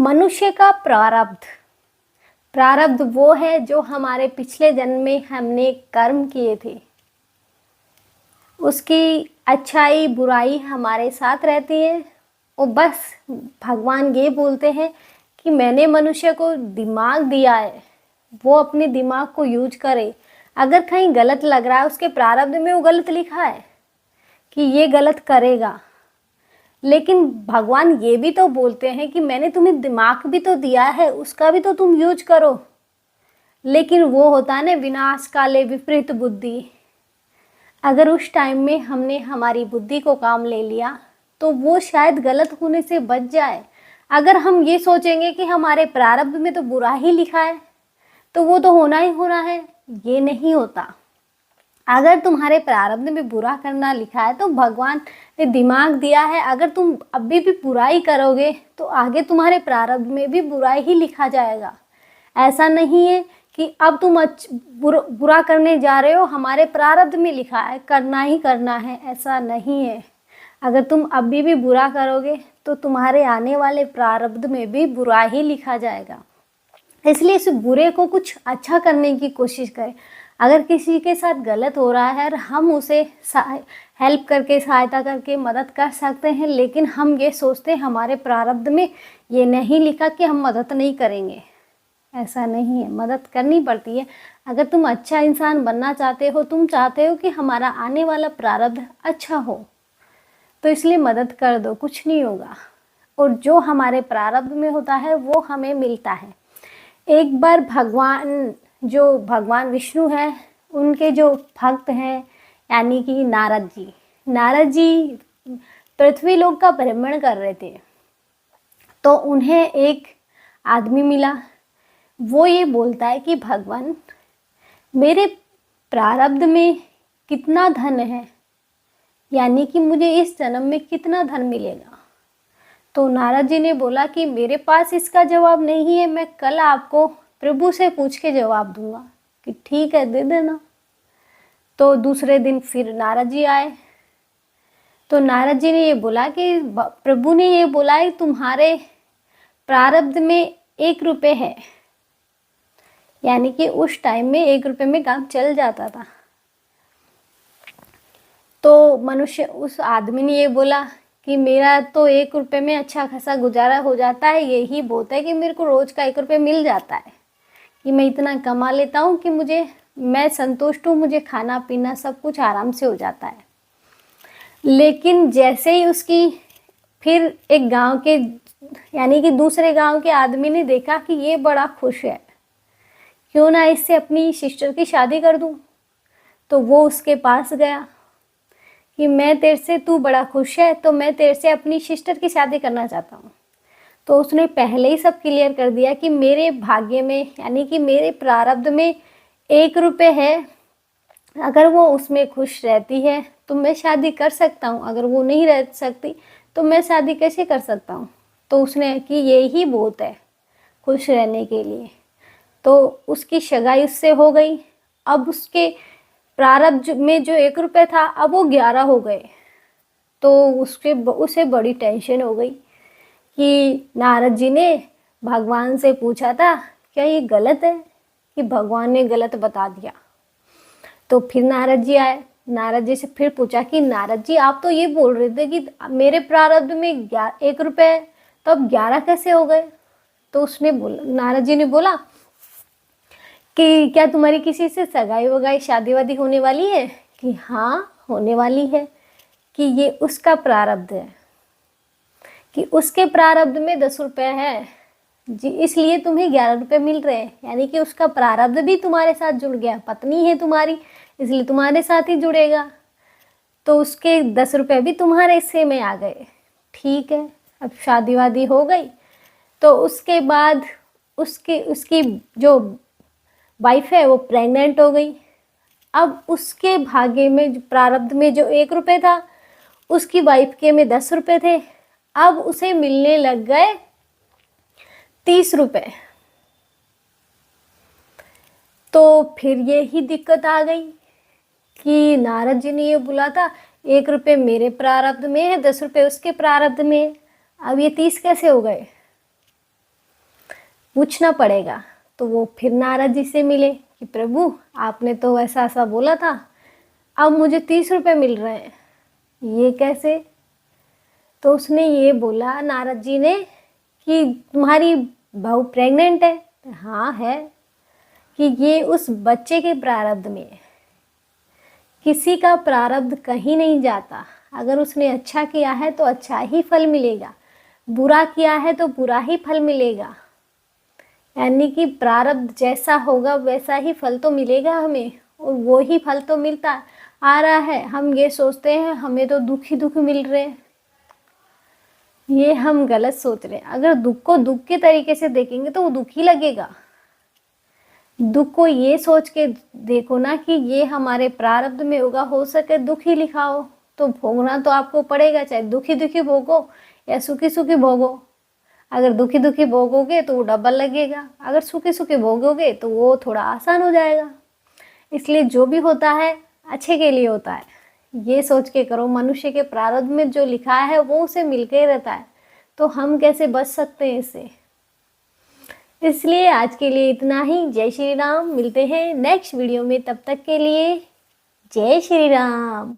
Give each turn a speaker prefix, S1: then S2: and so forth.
S1: मनुष्य का प्रारब्ध। प्रारब्ध वो है जो हमारे पिछले जन्म में हमने कर्म किए थे, उसकी अच्छाई बुराई हमारे साथ रहती है। और बस भगवान ये बोलते हैं कि मैंने मनुष्य को दिमाग दिया है, वो अपने दिमाग को यूज करे। अगर कहीं गलत लग रहा है, उसके प्रारब्ध में वो गलत लिखा है कि ये गलत करेगा, लेकिन भगवान ये भी तो बोलते हैं कि मैंने तुम्हें दिमाग भी तो दिया है, उसका भी तो तुम यूज करो। लेकिन वो होता है ना, विनाश काले विपरीत बुद्धि। अगर उस टाइम में हमने हमारी बुद्धि को काम ले लिया तो वो शायद गलत होने से बच जाए। अगर हम ये सोचेंगे कि हमारे प्रारब्ध में तो बुरा ही लिखा है तो वो तो होना ही होना है, ये नहीं होता। अगर तुम्हारे प्रारब्ध में बुरा करना लिखा है तो भगवान ने दिमाग दिया है, अगर तुम अभी भी बुराई करोगे तो आगे तुम्हारे प्रारब्ध में भी बुराई ही लिखा जाएगा। ऐसा नहीं है कि अब तुम बुरा करने जा रहे हो, हमारे प्रारब्ध में लिखा है करना ही करना है, ऐसा नहीं है। अगर तुम अभी भी बुरा करोगे तो तुम्हारे आने वाले प्रारब्ध में भी बुरा ही लिखा जाएगा। इसलिए इस बुरे को कुछ अच्छा करने की कोशिश करें। अगर किसी के साथ गलत हो रहा है और हम उसे हेल्प करके, सहायता करके मदद कर सकते हैं, लेकिन हम ये सोचते हैं हमारे प्रारब्ध में ये नहीं लिखा कि हम मदद नहीं करेंगे। ऐसा नहीं है, मदद करनी पड़ती है। अगर तुम अच्छा इंसान बनना चाहते हो, तुम चाहते हो कि हमारा आने वाला प्रारब्ध अच्छा हो, तो इसलिए मदद कर दो, कुछ नहीं होगा। और जो हमारे प्रारब्ध में होता है वो हमें मिलता है। एक बार भगवान विष्णु है, उनके जो भक्त हैं यानी कि नारद जी पृथ्वी लोक का भ्रमण कर रहे थे। तो उन्हें एक आदमी मिला, वो ये बोलता है कि भगवान, मेरे प्रारब्ध में कितना धन है, यानी कि मुझे इस जन्म में कितना धन मिलेगा। तो नारद जी ने बोला कि मेरे पास इसका जवाब नहीं है, मैं कल आपको प्रभु से पूछ के जवाब दूंगा। कि ठीक है, दे देना। तो दूसरे दिन फिर नारद जी आए, तो नारद जी ने ये बोला कि प्रभु ने ये बोला है तुम्हारे प्रारब्ध में 1 रुपये है, यानी कि उस टाइम में 1 रुपये में काम चल जाता था। तो उस आदमी ने ये बोला कि मेरा तो 1 रुपये में अच्छा खासा गुजारा हो जाता है, यही बहुत है कि मेरे को रोज का 1 रुपये मिल जाता है, कि मैं इतना कमा लेता हूँ कि मैं संतुष्ट हूँ, मुझे खाना पीना सब कुछ आराम से हो जाता है। लेकिन जैसे ही उसकी फिर एक गांव के यानी कि दूसरे गांव के आदमी ने देखा कि ये बड़ा खुश है, क्यों ना इससे अपनी सिस्टर की शादी कर दूं। तो वो उसके पास गया कि मैं तेरे से, तू बड़ा खुश है तो मैं तेरे से अपनी सिस्टर की शादी करना चाहता हूँ। तो उसने पहले ही सब क्लियर कर दिया कि मेरे भाग्य में यानी कि मेरे प्रारब्ध में 1 रुपये है, अगर वो उसमें खुश रहती है तो मैं शादी कर सकता हूँ, अगर वो नहीं रह सकती तो मैं शादी कैसे कर सकता हूँ। तो उसने कि यही बहुत है खुश रहने के लिए। तो उसकी सगाई उससे हो गई। अब उसके प्रारब्ध में जो 1 रुपये था, अब वो 11 हो गए। तो उसे बड़ी टेंशन हो गई कि नारद जी ने भगवान से पूछा था क्या ये गलत है, कि भगवान ने गलत बता दिया। तो फिर नारद जी आए, नारद जी से फिर पूछा कि नारद जी, आप तो ये बोल रहे थे कि मेरे प्रारब्ध में 1 रुपये है, तो अब 11 कैसे हो गए। तो उसने बोला, नारद जी ने बोला कि क्या तुम्हारी किसी से सगाई वगाई शादी वादी होने वाली है। कि हाँ, होने वाली है। कि ये उसका प्रारब्ध है, कि उसके प्रारब्ध में 10 रुपये है जी, इसलिए तुम्हें 11 रुपये मिल रहे हैं। यानी कि उसका प्रारब्ध भी तुम्हारे साथ जुड़ गया, पत्नी है तुम्हारी इसलिए तुम्हारे साथ ही जुड़ेगा, तो उसके 10 रुपये भी तुम्हारे हिस्से में आ गए। ठीक है, अब शादी वादी हो गई। तो उसके बाद उसकी जो वाइफ है वो प्रेग्नेंट हो गई। अब उसके भाग्य में प्रारब्ध में जो 1 रुपये था, उसकी वाइफ के में 10 रुपये थे, अब उसे मिलने लग गए 30 रुपये। तो फिर यही दिक्कत आ गई कि नारद जी ने ये बोला था 1 रुपये मेरे प्रारब्ध में है, 10 रुपये उसके प्रारब्ध में है, अब ये 30 कैसे हो गए। पूछना पड़ेगा। तो वो फिर नारद जी से मिले कि प्रभु आपने तो ऐसा ऐसा बोला था, अब मुझे 30 रुपये मिल रहे हैं, ये कैसे? तो उसने ये बोला नारद जी ने कि तुम्हारी बहू प्रेग्नेंट है। हाँ है। कि ये उस बच्चे के प्रारब्ध में है। किसी का प्रारब्ध कहीं नहीं जाता। अगर उसने अच्छा किया है तो अच्छा ही फल मिलेगा, बुरा किया है तो बुरा ही फल मिलेगा। यानी कि प्रारब्ध जैसा होगा वैसा ही फल तो मिलेगा हमें, और वो ही फल तो मिलता आ रहा है। हम ये सोचते हैं हमें तो दुख ही दुख मिल रहे हैं, ये हम गलत सोच रहे हैं। अगर दुख को दुख के तरीके से देखेंगे तो वो दुख ही लगेगा। दुख को ये सोच के देखो ना कि ये हमारे प्रारब्ध में होगा, हो सके दुख ही लिखा हो तो भोगना तो आपको पड़ेगा, चाहे दुखी दुखी भोगो या सुखी सुखी भोगो। अगर दुखी दुखी भोगोगे तो वो डबल लगेगा, अगर सुखी सुखी भोगोगे तो वो थोड़ा आसान हो जाएगा। इसलिए जो भी होता है अच्छे के लिए होता है, ये सोच के करो। मनुष्य के प्रारब्ध में जो लिखा है वो उसे मिलके ही रहता है, तो हम कैसे बच सकते हैं इससे। इसलिए आज के लिए इतना ही। जय श्री राम। मिलते हैं नेक्स्ट वीडियो में, तब तक के लिए जय श्री राम।